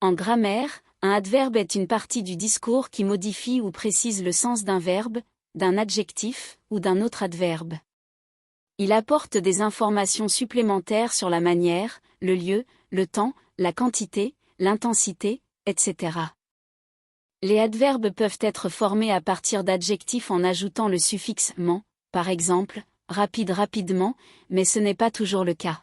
En grammaire, un adverbe est une partie du discours qui modifie ou précise le sens d'un verbe, d'un adjectif ou d'un autre adverbe. Il apporte des informations supplémentaires sur la manière, le lieu, le temps, la quantité, l'intensité, etc. Les adverbes peuvent être formés à partir d'adjectifs en ajoutant le suffixe « ment », par exemple, rapide rapidement, mais ce n'est pas toujours le cas.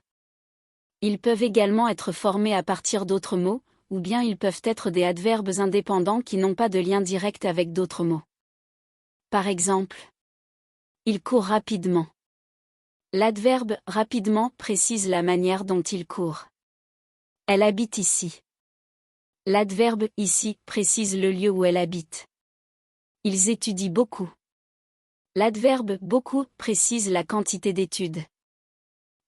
Ils peuvent également être formés à partir d'autres mots, ou bien ils peuvent être des adverbes indépendants qui n'ont pas de lien direct avec d'autres mots. Par exemple, il court rapidement. L'adverbe « rapidement » précise la manière dont il court. Elle habite ici. L'adverbe « ici » précise le lieu où elle habite. Ils étudient beaucoup. L'adverbe « beaucoup » précise la quantité d'études.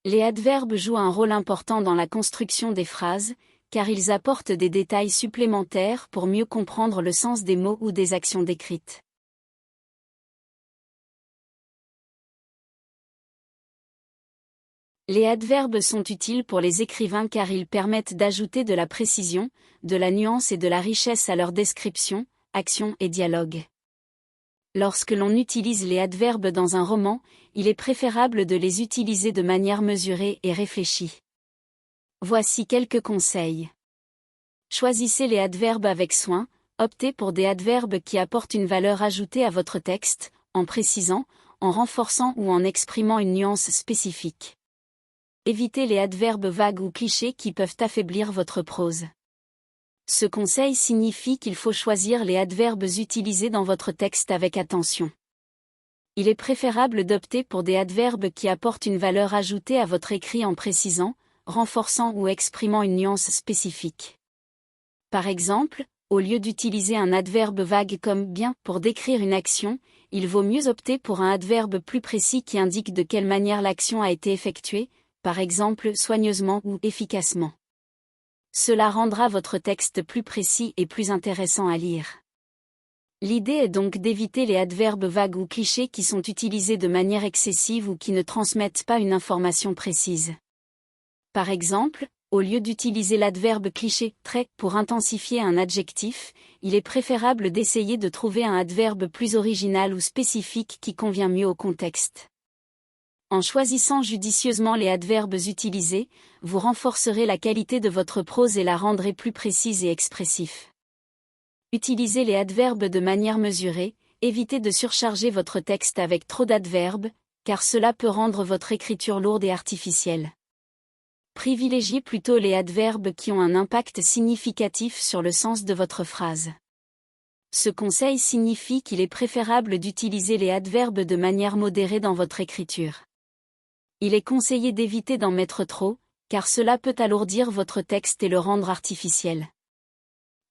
Les adverbes jouent un rôle important dans la construction des phrases, car ils apportent des détails supplémentaires pour mieux comprendre le sens des mots ou des actions décrites. Les adverbes sont utiles pour les écrivains car ils permettent d'ajouter de la précision, de la nuance et de la richesse à leur description, action et dialogue. Lorsque l'on utilise les adverbes dans un roman, il est préférable de les utiliser de manière mesurée et réfléchie. Voici quelques conseils. Choisissez les adverbes avec soin, optez pour des adverbes qui apportent une valeur ajoutée à votre texte, en précisant, en renforçant ou en exprimant une nuance spécifique. Évitez les adverbes vagues ou clichés qui peuvent affaiblir votre prose. Ce conseil signifie qu'il faut choisir les adverbes utilisés dans votre texte avec attention. Il est préférable d'opter pour des adverbes qui apportent une valeur ajoutée à votre écrit en précisant, renforçant ou exprimant une nuance spécifique. Par exemple, au lieu d'utiliser un adverbe vague comme « bien » pour décrire une action, il vaut mieux opter pour un adverbe plus précis qui indique de quelle manière l'action a été effectuée, par exemple soigneusement ou efficacement. Cela rendra votre texte plus précis et plus intéressant à lire. L'idée est donc d'éviter les adverbes vagues ou clichés qui sont utilisés de manière excessive ou qui ne transmettent pas une information précise. Par exemple, au lieu d'utiliser l'adverbe cliché « très » pour intensifier un adjectif, il est préférable d'essayer de trouver un adverbe plus original ou spécifique qui convient mieux au contexte. En choisissant judicieusement les adverbes utilisés, vous renforcerez la qualité de votre prose et la rendrez plus précise et expressive. Utilisez les adverbes de manière mesurée, évitez de surcharger votre texte avec trop d'adverbes, car cela peut rendre votre écriture lourde et artificielle. Privilégiez plutôt les adverbes qui ont un impact significatif sur le sens de votre phrase. Ce conseil signifie qu'il est préférable d'utiliser les adverbes de manière modérée dans votre écriture. Il est conseillé d'éviter d'en mettre trop, car cela peut alourdir votre texte et le rendre artificiel.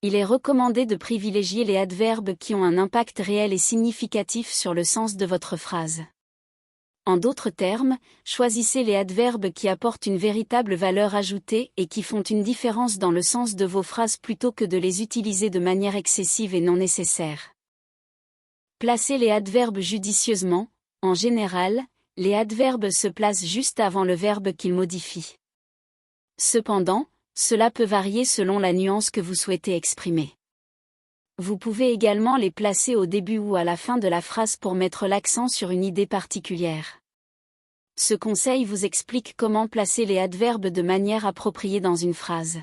Il est recommandé de privilégier les adverbes qui ont un impact réel et significatif sur le sens de votre phrase. En d'autres termes, choisissez les adverbes qui apportent une véritable valeur ajoutée et qui font une différence dans le sens de vos phrases plutôt que de les utiliser de manière excessive et non nécessaire. Placez les adverbes judicieusement. En général, les adverbes se placent juste avant le verbe qu'ils modifient. Cependant, cela peut varier selon la nuance que vous souhaitez exprimer. Vous pouvez également les placer au début ou à la fin de la phrase pour mettre l'accent sur une idée particulière. Ce conseil vous explique comment placer les adverbes de manière appropriée dans une phrase.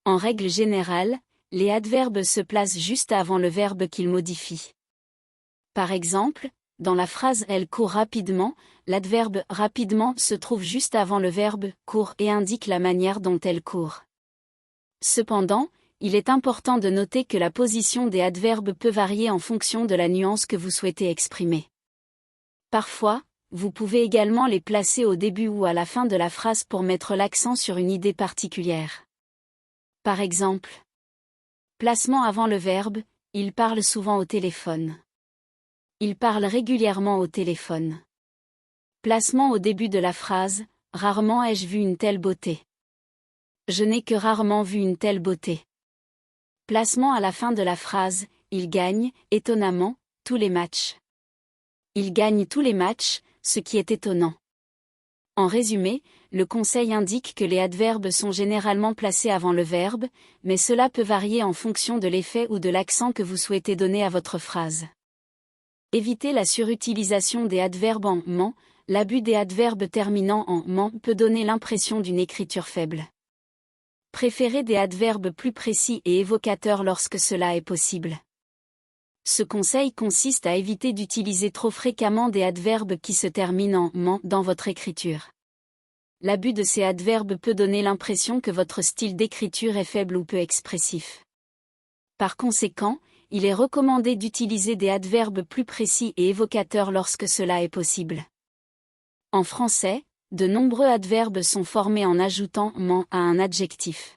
En règle générale, les adverbes se placent juste avant le verbe qu'ils modifient. Par exemple, dans la phrase « Elle court rapidement », l'adverbe « rapidement » se trouve juste avant le verbe « court » et indique la manière dont elle court. Cependant, il est important de noter que la position des adverbes peut varier en fonction de la nuance que vous souhaitez exprimer. Parfois, vous pouvez également les placer au début ou à la fin de la phrase pour mettre l'accent sur une idée particulière. Par exemple, placement avant le verbe « Il parle souvent au téléphone ». Il parle régulièrement au téléphone. Placement au début de la phrase « Rarement ai-je vu une telle beauté ». Je n'ai que rarement vu une telle beauté. Placement à la fin de la phrase « Il gagne, étonnamment, tous les matchs ». Il gagne tous les matchs, ce qui est étonnant. En résumé, le conseil indique que les adverbes sont généralement placés avant le verbe, mais cela peut varier en fonction de l'effet ou de l'accent que vous souhaitez donner à votre phrase. Évitez la surutilisation des adverbes en ment. L'abus des adverbes terminant en ment peut donner l'impression d'une écriture faible. Préférez des adverbes plus précis et évocateurs lorsque cela est possible. Ce conseil consiste à éviter d'utiliser trop fréquemment des adverbes qui se terminent en ment dans votre écriture. L'abus de ces adverbes peut donner l'impression que votre style d'écriture est faible ou peu expressif. Par conséquent, il est recommandé d'utiliser des adverbes plus précis et évocateurs lorsque cela est possible. En français, de nombreux adverbes sont formés en ajoutant ment à un adjectif.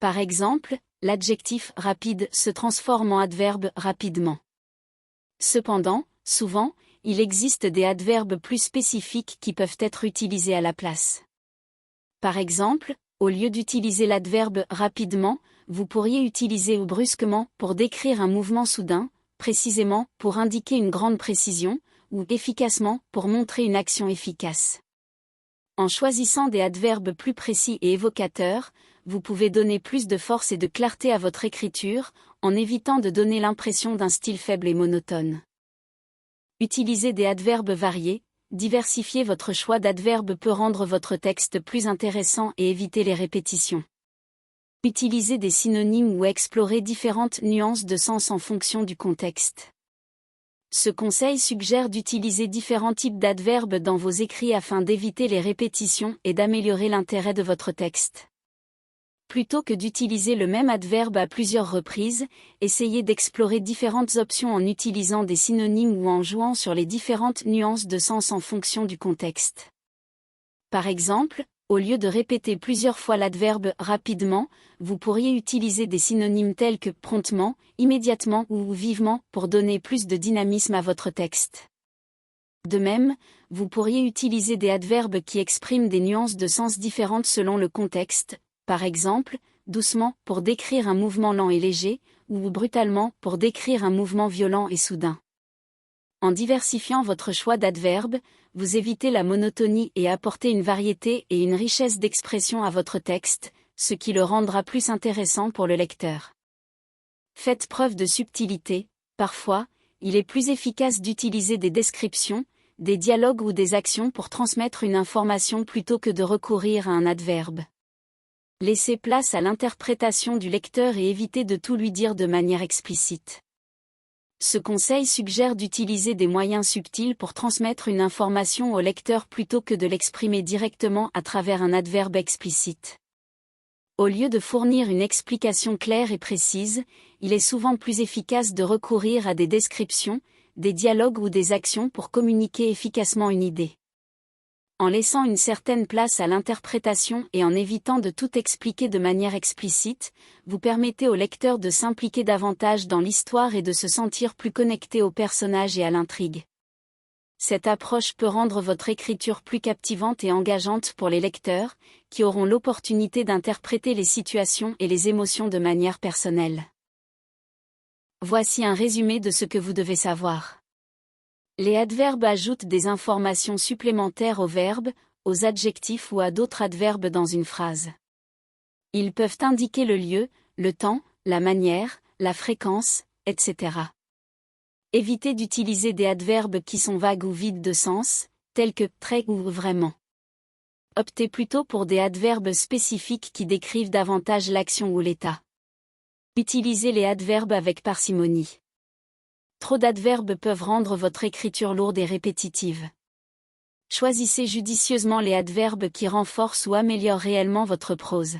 Par exemple, l'adjectif rapide se transforme en adverbe rapidement. Cependant, souvent, il existe des adverbes plus spécifiques qui peuvent être utilisés à la place. Par exemple, au lieu d'utiliser l'adverbe rapidement, vous pourriez utiliser ou brusquement pour décrire un mouvement soudain, précisément pour indiquer une grande précision, ou efficacement pour montrer une action efficace. En choisissant des adverbes plus précis et évocateurs, vous pouvez donner plus de force et de clarté à votre écriture, en évitant de donner l'impression d'un style faible et monotone. Utilisez des adverbes variés, diversifier votre choix d'adverbes peut rendre votre texte plus intéressant et éviter les répétitions. Utilisez des synonymes ou explorer différentes nuances de sens en fonction du contexte. Ce conseil suggère d'utiliser différents types d'adverbes dans vos écrits afin d'éviter les répétitions et d'améliorer l'intérêt de votre texte. Plutôt que d'utiliser le même adverbe à plusieurs reprises, essayez d'explorer différentes options en utilisant des synonymes ou en jouant sur les différentes nuances de sens en fonction du contexte. Par exemple, au lieu de répéter plusieurs fois l'adverbe rapidement, vous pourriez utiliser des synonymes tels que promptement, immédiatement ou vivement pour donner plus de dynamisme à votre texte. De même, vous pourriez utiliser des adverbes qui expriment des nuances de sens différentes selon le contexte, par exemple, doucement pour décrire un mouvement lent et léger, ou brutalement pour décrire un mouvement violent et soudain. En diversifiant votre choix d'adverbes, vous évitez la monotonie et apportez une variété et une richesse d'expression à votre texte, ce qui le rendra plus intéressant pour le lecteur. Faites preuve de subtilité. Parfois, il est plus efficace d'utiliser des descriptions, des dialogues ou des actions pour transmettre une information plutôt que de recourir à un adverbe. Laissez place à l'interprétation du lecteur et évitez de tout lui dire de manière explicite. Ce conseil suggère d'utiliser des moyens subtils pour transmettre une information au lecteur plutôt que de l'exprimer directement à travers un adverbe explicite. Au lieu de fournir une explication claire et précise, il est souvent plus efficace de recourir à des descriptions, des dialogues ou des actions pour communiquer efficacement une idée. En laissant une certaine place à l'interprétation et en évitant de tout expliquer de manière explicite, vous permettez au lecteur de s'impliquer davantage dans l'histoire et de se sentir plus connecté au personnage et à l'intrigue. Cette approche peut rendre votre écriture plus captivante et engageante pour les lecteurs, qui auront l'opportunité d'interpréter les situations et les émotions de manière personnelle. Voici un résumé de ce que vous devez savoir. Les adverbes ajoutent des informations supplémentaires aux verbes, aux adjectifs ou à d'autres adverbes dans une phrase. Ils peuvent indiquer le lieu, le temps, la manière, la fréquence, etc. Évitez d'utiliser des adverbes qui sont vagues ou vides de sens, tels que très ou vraiment. Optez plutôt pour des adverbes spécifiques qui décrivent davantage l'action ou l'état. Utilisez les adverbes avec parcimonie. Trop d'adverbes peuvent rendre votre écriture lourde et répétitive. Choisissez judicieusement les adverbes qui renforcent ou améliorent réellement votre prose.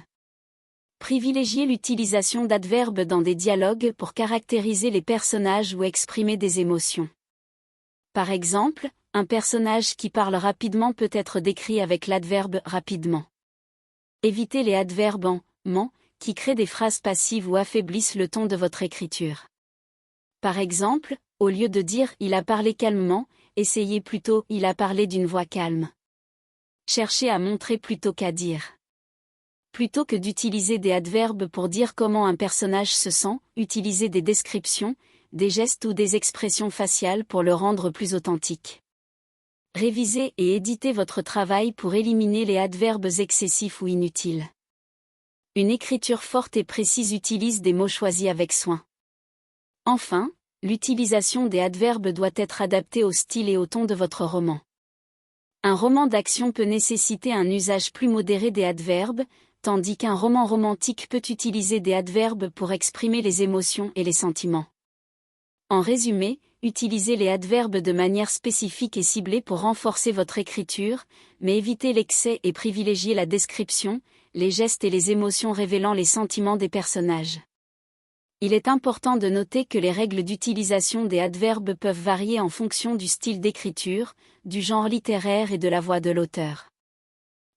Privilégiez l'utilisation d'adverbes dans des dialogues pour caractériser les personnages ou exprimer des émotions. Par exemple, un personnage qui parle rapidement peut être décrit avec l'adverbe rapidement. Évitez les adverbes en ment qui créent des phrases passives ou affaiblissent le ton de votre écriture. Par exemple, au lieu de dire « il a parlé calmement », essayez plutôt « il a parlé d'une voix calme ». Cherchez à montrer plutôt qu'à dire. Plutôt que d'utiliser des adverbes pour dire comment un personnage se sent, utilisez des descriptions, des gestes ou des expressions faciales pour le rendre plus authentique. Révisez et éditez votre travail pour éliminer les adverbes excessifs ou inutiles. Une écriture forte et précise utilise des mots choisis avec soin. Enfin, l'utilisation des adverbes doit être adaptée au style et au ton de votre roman. Un roman d'action peut nécessiter un usage plus modéré des adverbes, tandis qu'un roman romantique peut utiliser des adverbes pour exprimer les émotions et les sentiments. En résumé, utilisez les adverbes de manière spécifique et ciblée pour renforcer votre écriture, mais évitez l'excès et privilégiez la description, les gestes et les émotions révélant les sentiments des personnages. Il est important de noter que les règles d'utilisation des adverbes peuvent varier en fonction du style d'écriture, du genre littéraire et de la voix de l'auteur.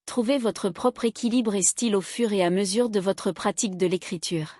Trouvez votre propre équilibre et style au fur et à mesure de votre pratique de l'écriture.